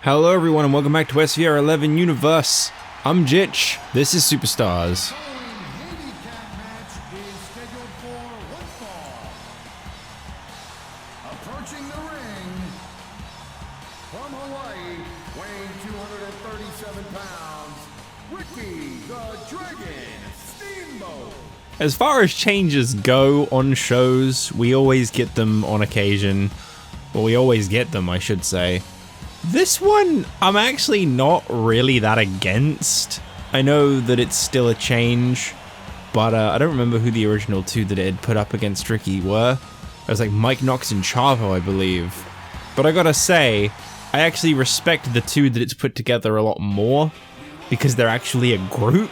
Hello everyone and welcome back to SVR 11 Universe. I'm Jitch. This is Superstars. Handicap match is scheduled for one fall. Approaching the ring from Hawaii, weighing 237 pounds, Ricky the Dragon Steamboat. As far as changes go on shows, we always get them on occasion. Well, we always get them, I should say. This one, I'm actually not really that against. I know that it's still a change, but I don't remember who the original two that it had put up against Ricky were. It was like Mike Knox and Chavo, I believe. But I gotta say, I actually respect the two that it's put together a lot more, because they're actually a group.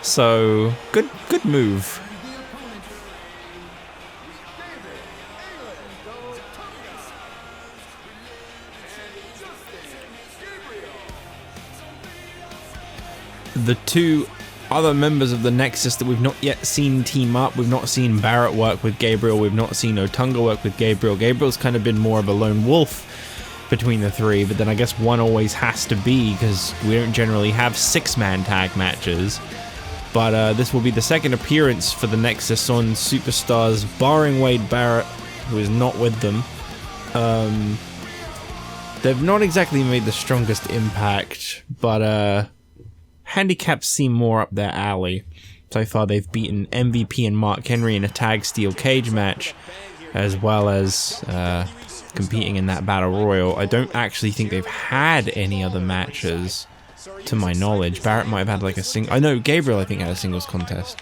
So, good move. The two other members of the Nexus that we've not yet seen team up. We've not seen Barrett work with Gabriel. We've not seen Otunga work with Gabriel. Gabriel's kind of been more of a lone wolf between the three, but then I guess one always has to be because we don't generally have six-man tag matches. But this will be the second appearance for the Nexus on Superstars, barring Wade Barrett, who is not with them. They've not exactly made the strongest impact, but Handicap seem more up their alley. So far they've beaten MVP and Mark Henry in a tag steel cage match, as well as competing in that battle royal. I don't actually think they've had any other matches, to my knowledge. Barrett might have had like a single... I know Gabriel, I think, had a singles contest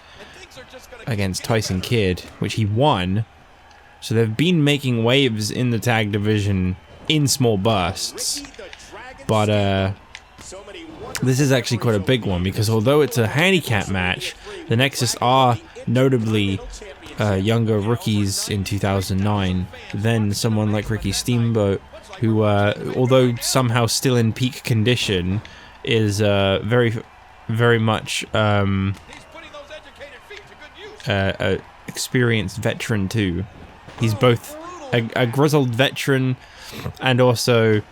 against Tyson Kidd, which he won. So they've been making waves in the tag division in small bursts. But this is actually quite a big one, because although it's a handicap match, the Nexus are notably younger rookies in 2009 than someone like Ricky Steamboat, who, although somehow still in peak condition, is very much experienced veteran too. He's both a grizzled veteran and also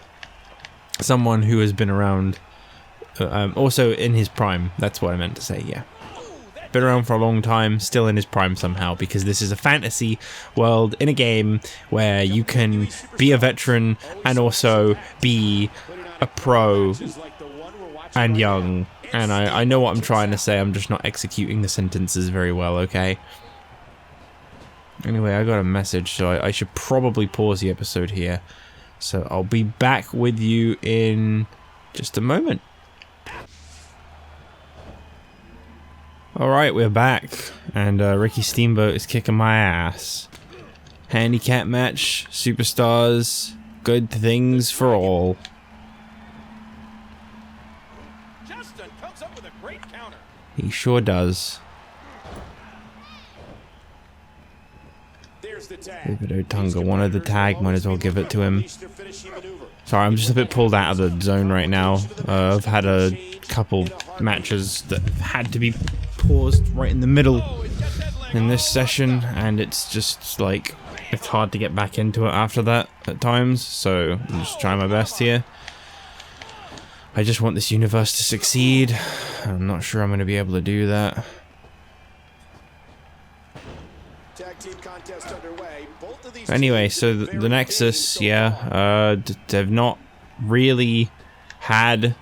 someone who has been around. Also in his prime, that's what I meant to say, yeah. Been around for a long time, still in his prime somehow, because this is a fantasy world in a game where you can be a veteran and also be a pro and young. And I know what I'm trying to say, I'm just not executing the sentences very well, okay? Anyway, I got a message, so I should probably pause the episode here. So I'll be back with you in just a moment. Alright, we're back, and Ricky Steamboat is kicking my ass. Handicap match, Superstars, good things for all. Justin comes up with a great counter. He sure does. There's the tag. David Otunga wanted the tag, might as well give it to him. Sorry, I'm just a bit pulled out of the zone right now. I've had a couple matches that had to be paused right in the middle in this session, and it's just like, it's hard to get back into it after that at times, so I'm just trying my best here. I just want this universe to succeed. I'm not sure I'm going to be able to do that. Anyway, so the Nexus, yeah, they've not really had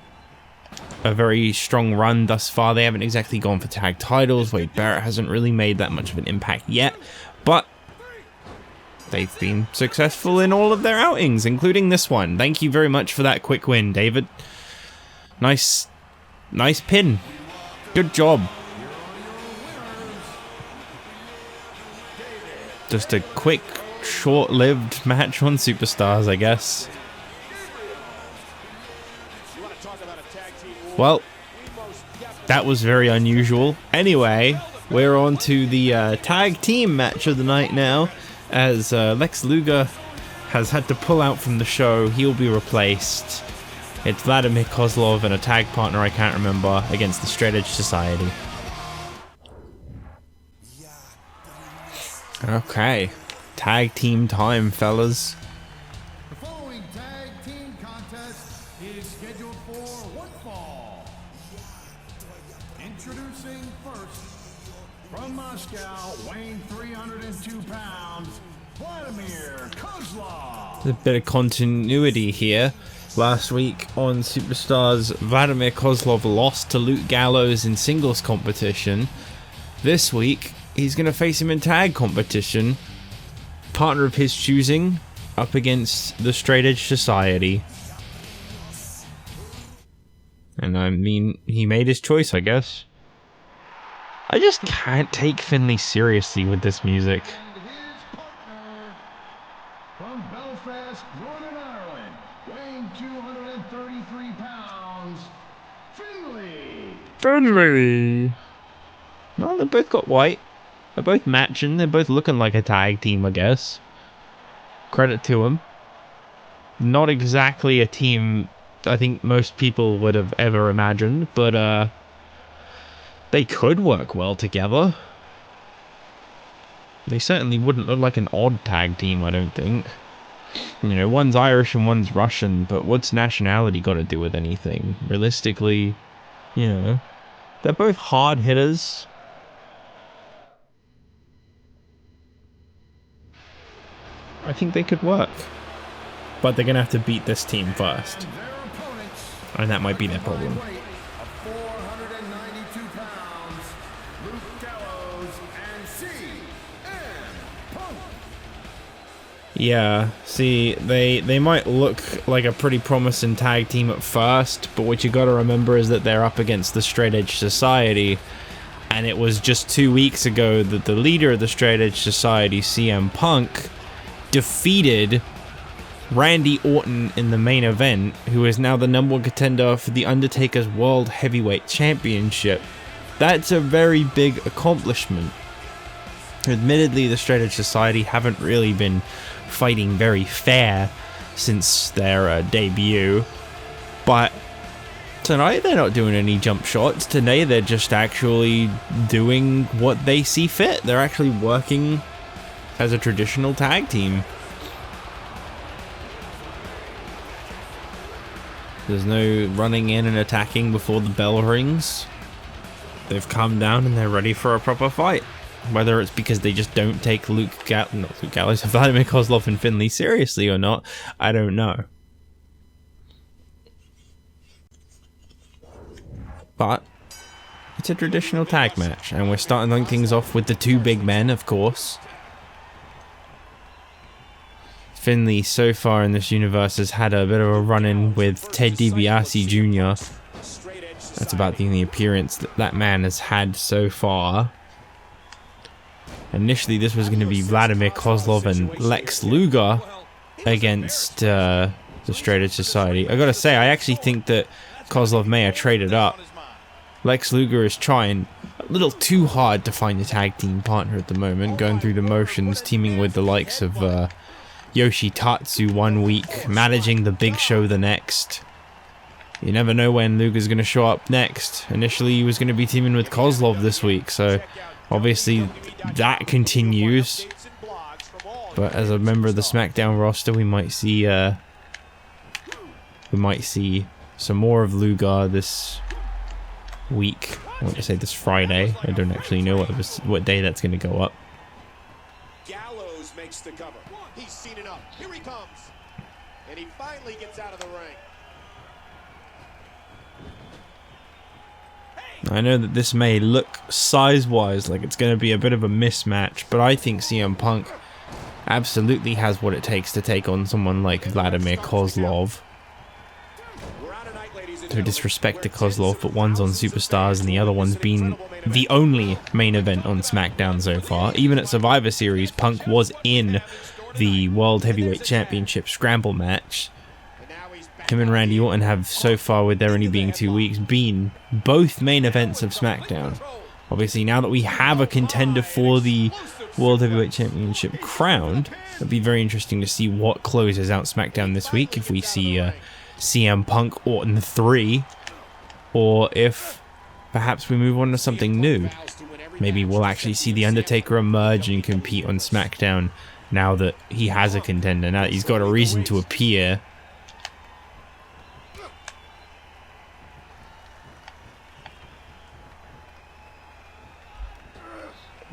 a very strong run thus far. They haven't exactly gone for tag titles. Wade Barrett hasn't really made that much of an impact yet, but they've been successful in all of their outings, including this one. Thank you very much for that quick win, David. Nice pin. Good job. Just a quick, short-lived match on Superstars, I guess. Well, that was very unusual. Anyway, we're on to the tag team match of the night now, as Lex Luger has had to pull out from the show. He'll be replaced. It's Vladimir, Kozlov, and a tag partner I can't remember against the Straight Edge Society. Okay, tag team time, fellas. The following tag team contest contest is scheduled for one fall. Introducing first, from Moscow, weighing 302 pounds, Vladimir Kozlov. There's a bit of continuity here. Last week on Superstars, Vladimir Kozlov lost to Luke Gallows in singles competition. This week, he's going to face him in tag competition. Partner of his choosing, up against the Straight Edge Society. And I mean, he made his choice, I guess. I just can't take Finlay seriously with this music. And his partner, from Belfast, Northern Ireland, weighing 233 pounds, Finlay. Finlay. Well, they both got white. They're both matching. They're both looking like a tag team, I guess. Credit to them. Not exactly a team I think most people would have ever imagined, but they could work well together. They certainly wouldn't look like an odd tag team, I don't think. You know, one's Irish and one's Russian, but what's nationality got to do with anything? Realistically, you know, they're both hard hitters. I think they could work. But they're going to have to beat this team first. Their opponents, And that might be their problem. weight of 492 pounds, Luke Gallows and CM Punk. Yeah, see, they might look like a pretty promising tag team at first, but what you gotta remember is that they're up against the Straight Edge Society, and it was just 2 weeks ago that the leader of the Straight Edge Society, CM Punk, defeated Randy Orton in the main event, who is now the #1 contender for the Undertaker's World Heavyweight Championship. That's a very big accomplishment. Admittedly, the Straight Edge Society haven't really been fighting very fair since their debut, but tonight they're not doing any jump shots. Today they're just actually doing what they see fit. They're actually working as a traditional tag team. There's no running in and attacking before the bell rings. They've calmed down and they're ready for a proper fight. Whether it's because they just don't take Vladimir Kozlov and Finlay seriously or not, I don't know. But it's a traditional tag match, and we're starting things off with the two big men, of course. Finlay, so far in this universe, has had a bit of a run-in with Ted DiBiase Jr. That's about the only appearance that that man has had so far. Initially, this was going to be Vladimir Kozlov and Lex Luger against the Straight Edge Society. I gotta say, I actually think that Kozlov may have traded up. Lex Luger is trying a little too hard to find a tag team partner at the moment, going through the motions, teaming with the likes of Yoshitatsu 1 week, managing the Big Show the next. You never know when Luger's going to show up next. Initially, he was going to be teaming with Kozlov this week, so obviously that continues. But as a member of the SmackDown roster, we might see some more of Luger this week. I want to say this Friday. I don't actually know what day that's going to go up. Gallows makes the cover. He's seen enough. Here he comes. And he finally gets out of the ring. I know that this may look size-wise like it's going to be a bit of a mismatch, but I think CM Punk absolutely has what it takes to take on someone like Vladimir Kozlov. No disrespect to Kozlov, but one's on Superstars and the other one's been the only main event on SmackDown so far. Even at Survivor Series, Punk was in the World Heavyweight Championship Scramble match. Him and Randy Orton have so far, with there only being 2 weeks, been both main events of SmackDown. Obviously, now that we have a contender for the World Heavyweight Championship crowned, it'll be very interesting to see what closes out SmackDown this week. If we see CM Punk Orton 3, or if perhaps we move on to something new. Maybe we'll actually see The Undertaker emerge and compete on SmackDown now that he has a contender, now that he's got a reason to appear.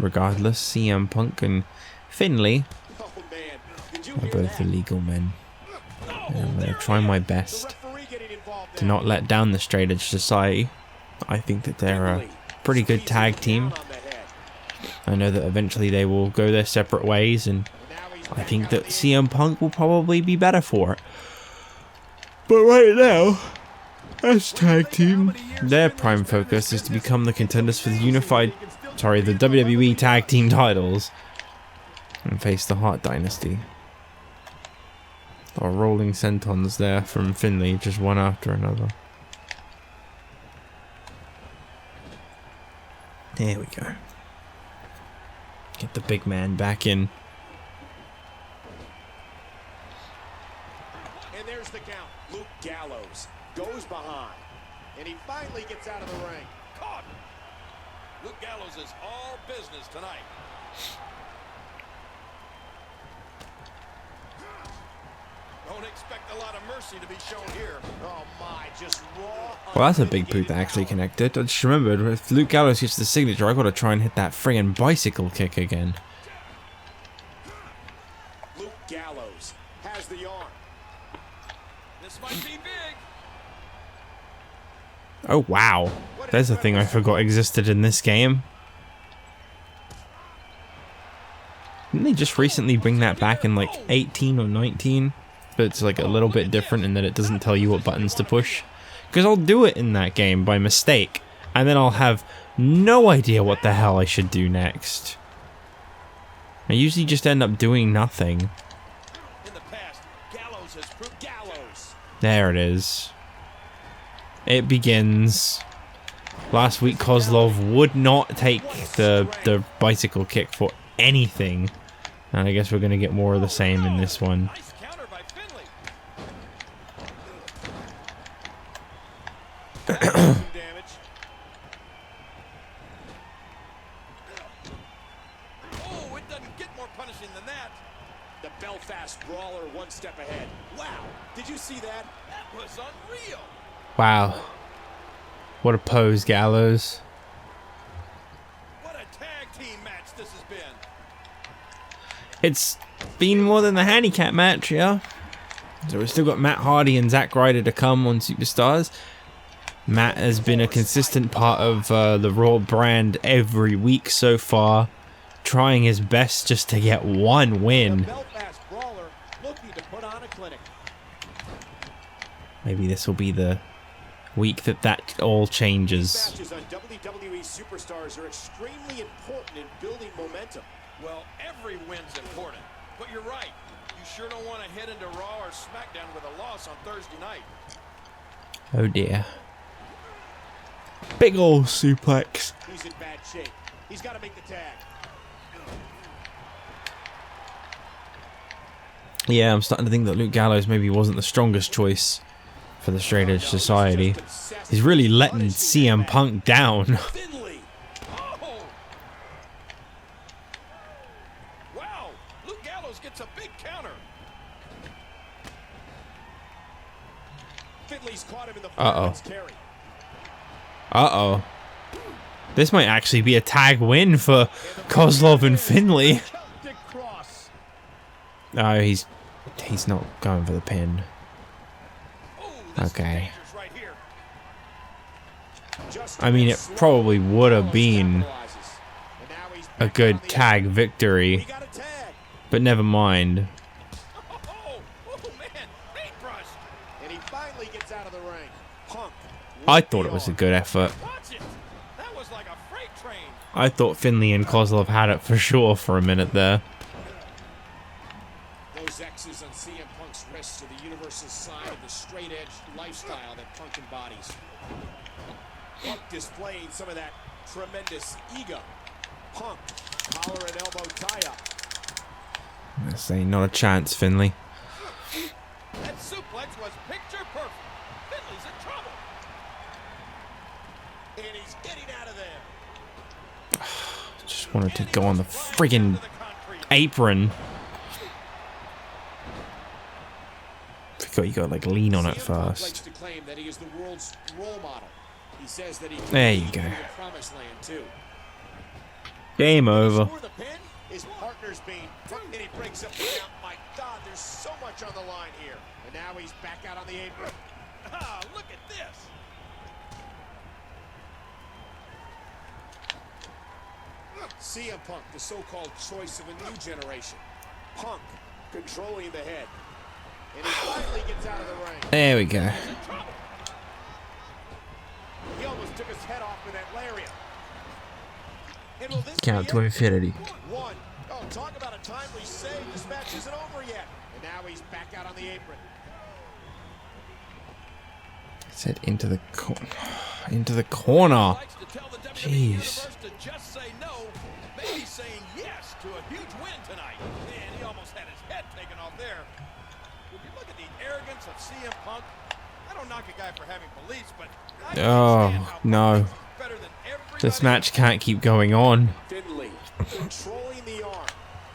regardless, CM Punk and Finlay Oh man, did you are hear both that? illegal men. And I'm going to try my The best referee getting involved to now. not let down the Straight Edge Society. I think that they're a pretty good tag team. Down on the head. I know that eventually they will go their separate ways, and Now he's I back think out that in the CM Punk will probably be better for it. But right now, as tag team, their prime focus is to become the contenders for the the WWE tag team titles and face the Hart Dynasty. Or rolling sentons there from Finlay, just one after another. There we go. Get the big man back in. And there's the count. Luke Gallows goes behind. And he finally gets out of the ring. Caught. Luke Gallows is all business tonight. Don't expect a lot of mercy to be shown here. Oh my, just raw. Well, that's a big boot that actually connected. I just remembered, if Luke Gallows gets the signature, I gotta try and hit that friggin' bicycle kick again. Luke Gallows has the arm. This might be big. Oh wow, there's a thing I forgot existed in this game. Didn't they just recently bring that back in like 18 or 19? But it's like a little bit different in that it doesn't tell you what buttons to push. Because I'll do it in that game by mistake, and then I'll have no idea what the hell I should do next. I usually just end up doing nothing. In the past, Gallows has proved Gallows. There it is. It begins. Last week Kozlov would not take the bicycle kick for anything. And I guess we're going to get more of the same in this one. Nice counter by Finlay. Some damage. Oh, it doesn't get more punishing than that. The Belfast Brawler one step ahead. Wow, did you see that? That was unreal. Wow. What a pose, Gallows. What a tag team match this has been. It's been more than the handicap match, yeah? So we've still got Matt Hardy and Zack Ryder to come on Superstars. Matt has been a consistent part of the Raw brand every week so far, trying his best just to get one The win. Belfast Brawler looking to put on a clinic. Maybe this will be the week that all changes. Matches on WWE Superstars are extremely important in building momentum. Well, every win's important. But you're right. You sure don't want to head into Raw or SmackDown with a loss on Thursday night. Oh dear. Big ol' suplex. He's in bad shape. He's got to make the tag. Yeah, I'm starting to think that Luke Gallows maybe wasn't the strongest choice for the Straight Edge Society. He's really letting CM Punk down. Finlay. Oh! Wow! Luke Gallows gets a big counter. Finlay's caught him in the Uh-oh. fireman's carry. Uh-oh. This might actually be a tag win for Kozlov and Finlay. Celtic cross. Oh, he's not going for the pin. Oh, this is Okay. dangerous right here. Just I mean, it slow. probably would have been Capitalizes. And now he's a back good on the tag He victory, got a tag. but never mind. Oh man, paintbrush. And he finally gets out of the ring. Punk. I with thought the it was a arm. good effort. Watch it. That was like a freight train. I thought Finlay and Kozlov had it for sure for a minute there. Those X's on CM Punk's wrists are the universal sign of the straight edge lifestyle that Punk embodies. Punk displaying some of that tremendous ego. Punk, collar and elbow tie-up. I say, not a chance, Finlay. That suplex was picture perfect. Finlay's in trouble. And he's getting out of there. Just wanted to go on the friggin' Into the concrete. apron. Forgot you got like lean on it CM Punk first. likes to claim that he is the world's role model. He says that he can There lead you go. to the promised land too. Game over. Score the pin. His partner's being and he breaks up the count. My God, there's so much on the line here. And now he's back out on the apron. Ah, look at this. CM Punk, the so-called choice of a new generation. Punk controlling the head. And he finally gets out of the ring. There we go. He almost took his head off with that lariat. And will this Count be to it? infinity. One. Oh, talk about a timely save. This match isn't over yet. And now he's back out on the apron. Said into the corner. Into the corner. Likes to tell the WWE Jeez. Universe to just say no, maybe saying yes to a huge win tonight. And he almost had his head taken off there. Would you look at the arrogance of CM Punk? I don't knock a guy for having beliefs, but I can't stand how no. Punk is better than everybody This match can't keep going on. Finlay controlling the arm.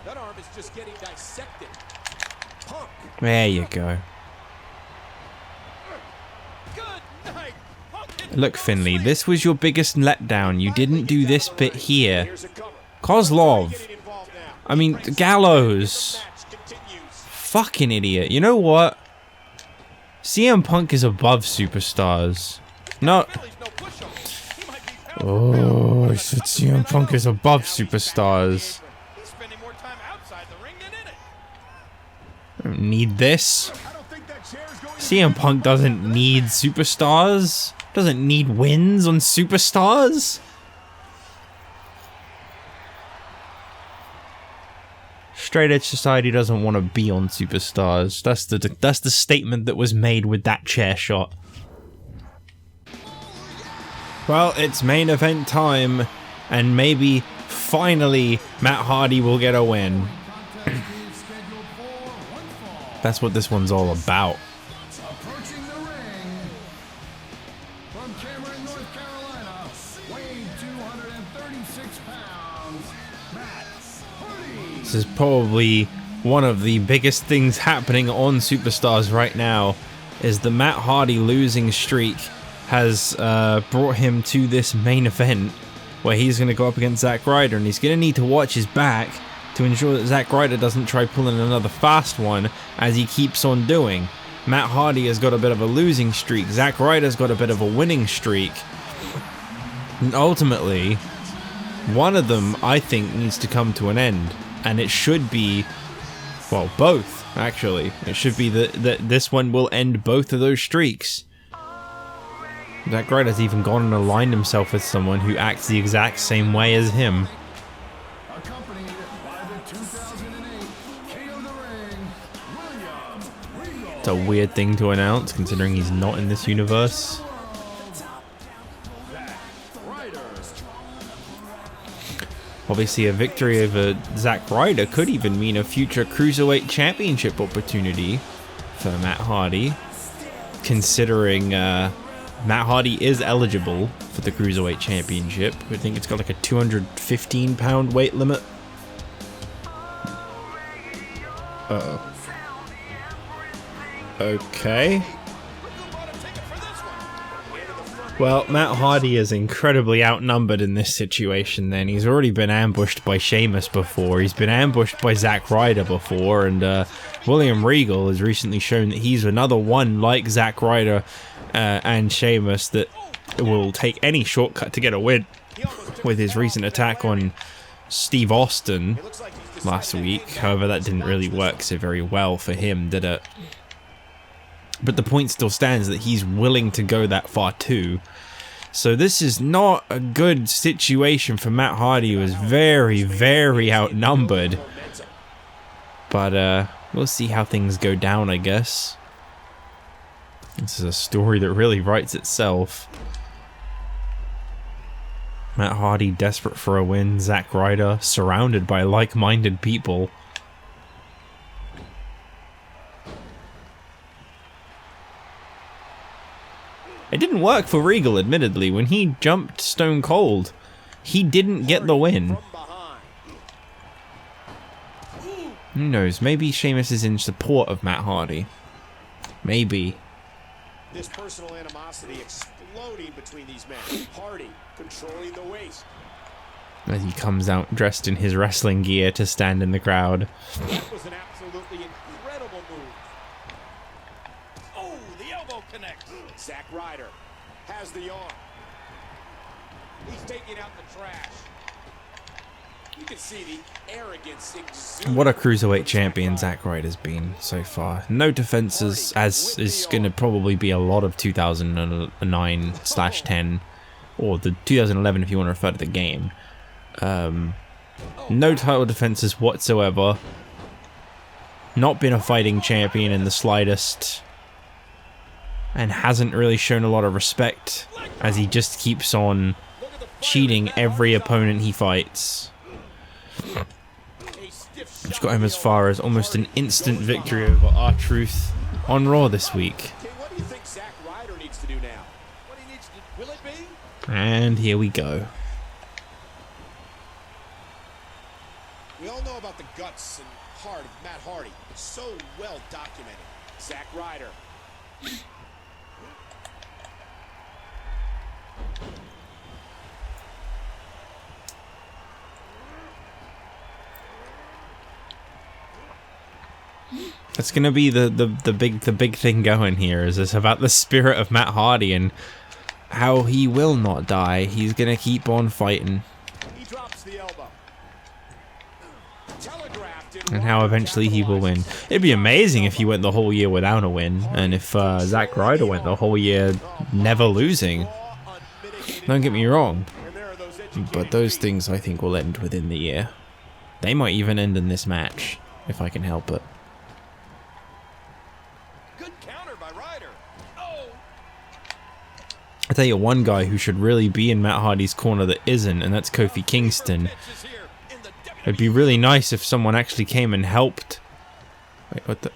That arm is just getting dissected. Punk. There you go. Good night. Punk hit Look, the Finlay, sleeve. this was your biggest letdown. You didn't do this bit here. Here's a cover. Kozlov. Getting involved now. I mean, Gallows. Match continues. Fucking idiot. You know what? CM Punk is above superstars. No. Finlay's no pushover. He might be pound for Oh, pound I said CM Punk is above superstars. He's spending more time outside the ring than in it. I don't need this. I don't think that chair's going CM Punk doesn't need superstars. Doesn't need wins on superstars. Straight Edge Society doesn't want to be on superstars. That's the statement that was made with that chair shot. Well, it's main event time, and maybe finally Matt Hardy will get a win. contest is scheduled for one fall. That's what this one's all about. Approaching the ring from Cameron, North Carolina, weighing 236 pounds, Matt Hardy. This is probably one of the biggest things happening on Superstars right now, is the Matt Hardy losing streak has brought him to this main event where he's going to go up against Zack Ryder, and he's going to need to watch his back to ensure that Zack Ryder doesn't try pulling another fast one, as he keeps on doing. Matt Hardy has got a bit of a losing streak. Zack Ryder's got a bit of a winning streak. And ultimately, one of them, I think, needs to come to an end. And it should be, well, both, actually. It should be that this one will end both of those streaks. Zack Ryder's even gone and aligned himself with someone who acts the exact same way as him. Accompanied by the 2008 King of the Ring, William Regal. It's a weird thing to announce, considering he's not in this universe. Zack Ryder. Obviously, a victory over Zack Ryder could even mean a future Cruiserweight Championship opportunity for Matt Hardy, considering Matt Hardy is eligible for the Cruiserweight Championship. I think it's got like a 215-pound weight limit. Uh-oh. Okay. Well, Matt Hardy is incredibly outnumbered in this situation then. He's already been ambushed by Sheamus before. He's been ambushed by Zack Ryder before. And William Regal has recently shown that he's another one like Zack Ryder and Sheamus that will take any shortcut to get a win, with his recent attack on Steve Austin last week. However, that didn't really work so very well for him, did it? But the point still stands that he's willing to go that far too. So this is not a good situation for Matt Hardy, who is very, very outnumbered. But we'll see how things go down, I guess. This is a story that really writes itself. Matt Hardy desperate for a win. Zack Ryder surrounded by like-minded people. It didn't work for Regal, admittedly. When he jumped Stone Cold, he didn't get the win. Who knows? Maybe Sheamus is in support of Matt Hardy. Maybe. This personal animosity exploding between these men. Hardy controlling the waist. As he comes out dressed in his wrestling gear to stand in the crowd. That was an absolutely incredible move. Oh, the elbow connects. Zack Ryder has the arm. He's taking out the trash. You can see the arrogance exuding. What a cruiserweight champion Zack Ryder's been so far. No defenses, as is going to probably be a lot of 2009/10, or the 2011 if you want to refer to the game. No title defenses whatsoever. Not been a fighting champion in the slightest. And hasn't really shown a lot of respect, as he just keeps on cheating every opponent he fights. Which got him as far as almost an instant victory over R-Truth on Raw this week. Okay, what do you think Zack Ryder needs to do now? What he needs to, will it be? And here we go. We all know about the guts and heart of Matt Hardy. So well documented. Zack Ryder. It's gonna be the big thing going here. Is this about the spirit of Matt Hardy and how he will not die? He's gonna keep on fighting, He drops the elbow. Telegraphed in and how eventually he will win. It'd be amazing if he went the whole year without a win, and if Zack Ryder went the whole year never losing. Don't get me wrong, but those things I think will end within the year. They might even end in this match if I can help it. Good counter by Ryder. Oh, I tell you one guy who should really be in Matt Hardy's corner that isn't, and that's Kofi Kingston. matches here in the It'd be really nice if someone actually came and helped. Wait, what the?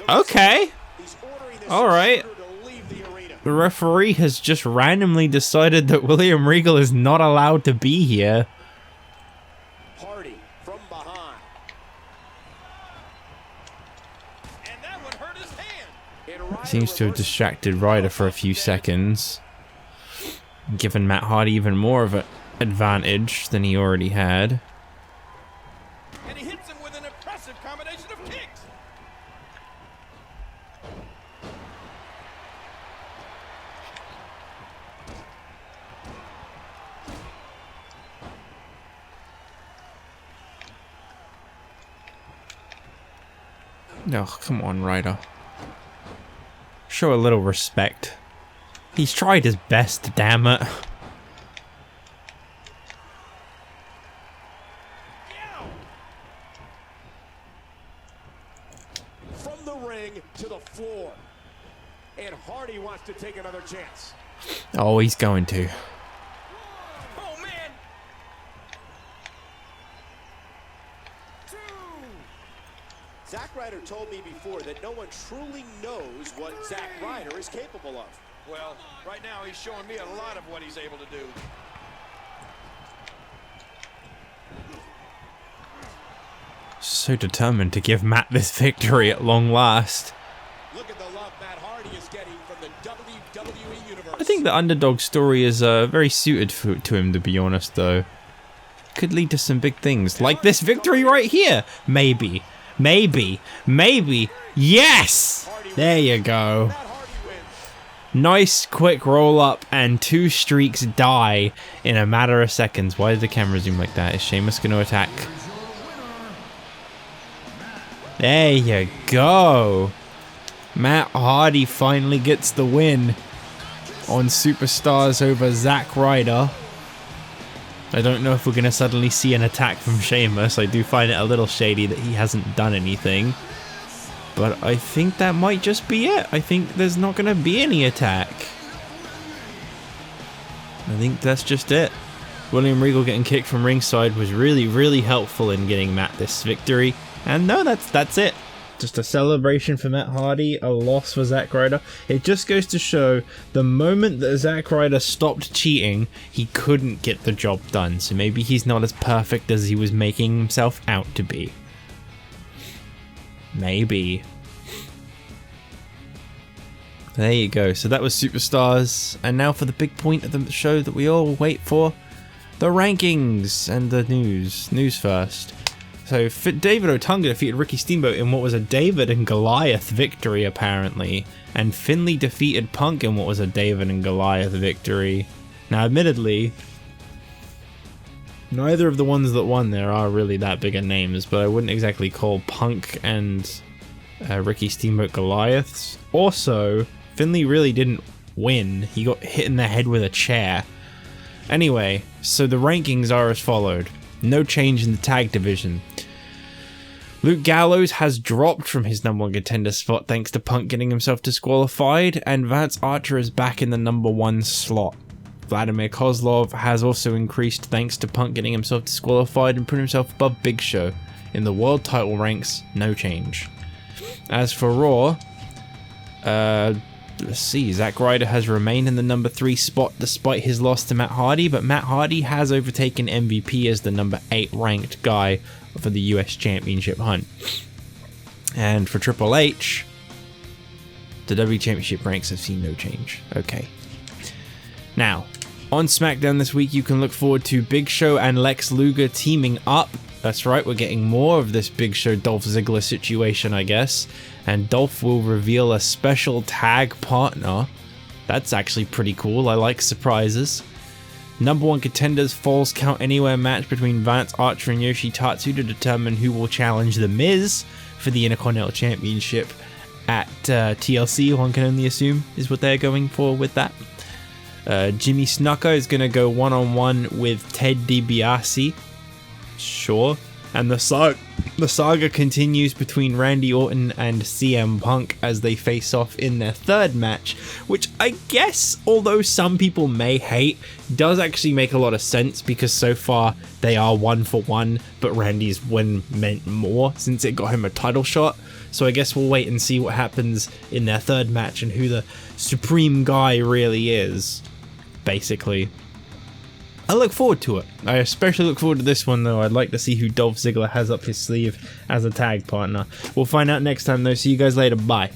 Okay. He's ordering this All right. intruder to leave the arena. The referee has just randomly decided that William Regal is not allowed to be here. Hardy from behind. and that one hurt his hand. And Ryder Seems to have reverses distracted Ryder for a few seconds, giving Matt Hardy even more of an advantage than he already had. And he hits him with an impressive combination of kicks. No, come on, Ryder. Show a little respect. He's tried his best, damn it. from the ring to the floor. And Hardy wants to take another chance. Oh, he's going to. Oh, man. Zack Ryder told me before that no one truly knows what Zack Ryder is capable of. Well, right now he's showing me a lot of what he's able to do. So determined to give Matt this victory at long last. Look at the love Matt Hardy is getting from the WWE Universe. I think the underdog story is very suited to him, to be honest, though. Could lead to some big things, like this victory right here. Maybe. Maybe. Maybe. Yes! There you go. Matt Hardy wins. Nice quick roll up, and 2 streaks die in a matter of seconds. Why did the camera zoom like that? Is Sheamus going to attack? There you go. Matt Hardy finally gets the win on Superstars over Zack Ryder. I don't know if we're going to suddenly see an attack from Sheamus. I do find it a little shady that he hasn't done anything. But I think that might just be it. I think there's not going to be any attack. I think that's just it. William Regal getting kicked from ringside was really, really helpful in getting Matt this victory. And no, that's it. Just a celebration for Matt Hardy, a loss for Zack Ryder. It just goes to show the moment that Zack Ryder stopped cheating, he couldn't get the job done. So maybe he's not as perfect as he was making himself out to be. Maybe. There you go. So that was Superstars. And now for the big point of the show that we all wait for. The rankings and the news. News first. So David Otunga defeated Ricky Steamboat in what was a David and Goliath victory, apparently. And Finlay defeated Punk in what was a David and Goliath victory. Now, admittedly, neither of the ones that won there are really that big of names, but I wouldn't exactly call Punk and Ricky Steamboat Goliaths. Also, Finlay really didn't win. He got hit in the head with a chair. Anyway, so the rankings are as followed. No change in the tag division. Luke Gallows has dropped from his number 1 contender spot thanks to Punk getting himself disqualified, and Vance Archer is back in the number 1 slot. Vladimir Kozlov has also increased thanks to Punk getting himself disqualified and put himself above Big Show. In the world title ranks, no change. As for Raw, let's see, Zack Ryder has remained in the number 3 spot despite his loss to Matt Hardy, but Matt Hardy has overtaken MVP as the number 8 ranked guy for the US Championship hunt. And for Triple H, the W Championship ranks have seen no change. Okay. Now, on SmackDown this week, you can look forward to Big Show and Lex Luger teaming up. That's right, we're getting more of this Big Show Dolph Ziggler situation, I guess. And Dolph will reveal a special tag partner. That's actually pretty cool. I like surprises. Number 1 contenders Falls Count Anywhere match between Vance Archer and Yoshitatsu to determine who will challenge The Miz for the Intercontinental Championship at TLC, one can only assume is what they're going for with that. Jimmy Snuka is going to go one-on-one with Ted DiBiase. Sure. And the saga continues between Randy Orton and CM Punk as they face off in their 3rd match, which I guess, although some people may hate, does actually make a lot of sense because so far they are 1-for-1, but Randy's win meant more since it got him a title shot. So I guess we'll wait and see what happens in their 3rd match and who the supreme guy really is, basically. I look forward to it. I especially look forward to this one, though. I'd like to see who Dolph Ziggler has up his sleeve as a tag partner. We'll find out next time, though. See you guys later. Bye.